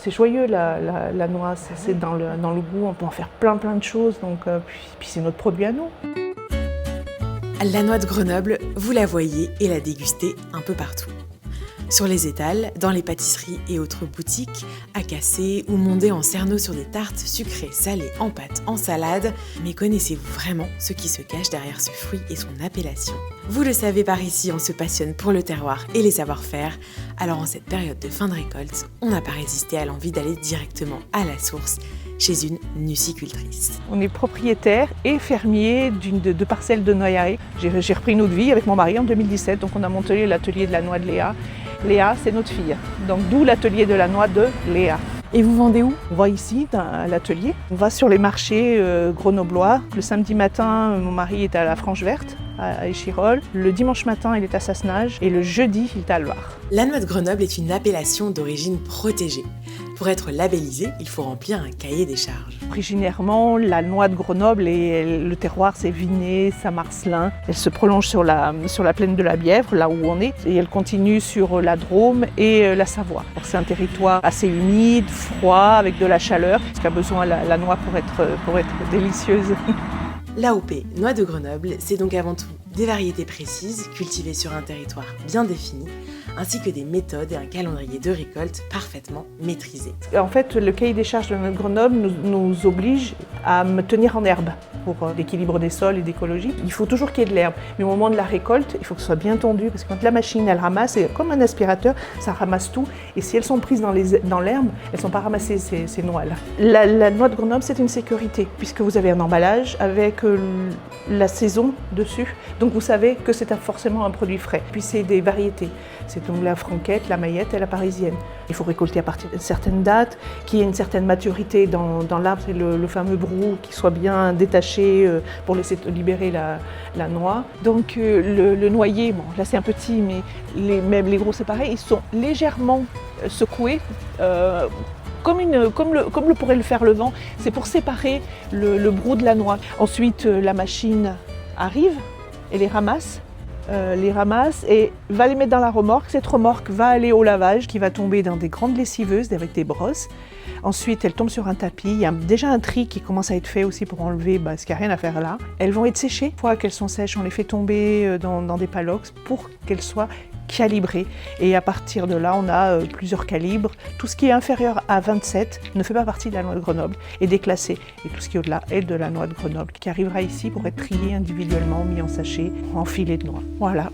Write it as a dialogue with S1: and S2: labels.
S1: C'est joyeux la noix, c'est dans le goût, on peut en faire plein de choses, donc, puis c'est notre produit à nous.
S2: La noix de Grenoble, vous la voyez et la dégustez un peu partout. Sur les étals, dans les pâtisseries et autres boutiques, à casser ou mondés en cerneaux sur des tartes sucrées, salées, en pâte, en salade. Mais connaissez-vous vraiment ce qui se cache derrière ce fruit et son appellation? Vous le savez, par ici, on se passionne pour le terroir et les savoir-faire. Alors en cette période de fin de récolte, on n'a pas résisté à l'envie d'aller directement à la source, chez une nucicultrice.
S1: On est propriétaire et fermier de parcelles de noyers. J'ai repris une autre vie avec mon mari en 2017, donc on a monté l'atelier de la noix de Léa. Léa, c'est notre fille, donc d'où l'atelier de la noix de Léa.
S2: Et vous vendez où?
S1: On va ici, à l'atelier. On va sur les marchés grenoblois. Le samedi matin, mon mari est à la Franche Verte, à Échirolles. Le dimanche matin, il est à Sassenage. Et le jeudi, il est à Loire.
S2: La noix de Grenoble est une appellation d'origine protégée. Pour être labellisée, il faut remplir un cahier des charges.
S1: Originairement, la noix de Grenoble, le terroir, c'est Vinay, Saint-Marcelin. Elle se prolonge sur la plaine de la Bièvre, là où on est, et elle continue sur la Drôme et la Savoie. C'est un territoire assez humide, froid, avec de la chaleur, parce qu'a besoin la noix pour être délicieuse.
S2: L'AOP Noix de Grenoble, c'est donc avant tout des variétés précises, cultivées sur un territoire bien défini, ainsi que des méthodes et un calendrier de récolte parfaitement maîtrisés.
S1: En fait, le cahier des charges de la noix de Grenoble nous oblige à me tenir en herbe pour l'équilibre des sols et d'écologie. Il faut toujours qu'il y ait de l'herbe, mais au moment de la récolte, il faut que ce soit bien tendu, parce que quand la machine elle ramasse, c'est comme un aspirateur, ça ramasse tout, et si elles sont prises dans l'herbe, elles ne sont pas ramassées ces noix-là. La noix de Grenoble, c'est une sécurité, puisque vous avez un emballage avec la saison dessus, donc vous savez que c'est forcément un produit frais. Puis c'est des variétés, c'est donc la franquette, la maillette et la parisienne. Il faut récolter à partir d'une certaine date, qu'il y ait une certaine maturité dans l'arbre, c'est le fameux brou qui soit bien détaché pour laisser libérer la noix. Donc le noyer, bon là c'est un petit, mais même les gros c'est pareil, ils sont légèrement secoués. Comme le pourrait le faire le vent, c'est pour séparer le brou de la noix. Ensuite, la machine arrive et les ramasse et va les mettre dans la remorque. Cette remorque va aller au lavage qui va tomber dans des grandes lessiveuses avec des brosses. Ensuite, elle tombe sur un tapis. Il y a déjà un tri qui commence à être fait aussi pour enlever ce qu'il n'y a rien à faire là. Elles vont être séchées. Une fois qu'elles sont sèches, on les fait tomber dans des palox pour qu'elles soient calibrées. Et à partir de là, on a plusieurs calibres. Tout ce qui est inférieur à 27 ne fait pas partie de la noix de Grenoble, est déclassé. Et tout ce qui est au-delà est de la noix de Grenoble, qui arrivera ici pour être trié individuellement, mis en sachet, en filet de noix. Voilà.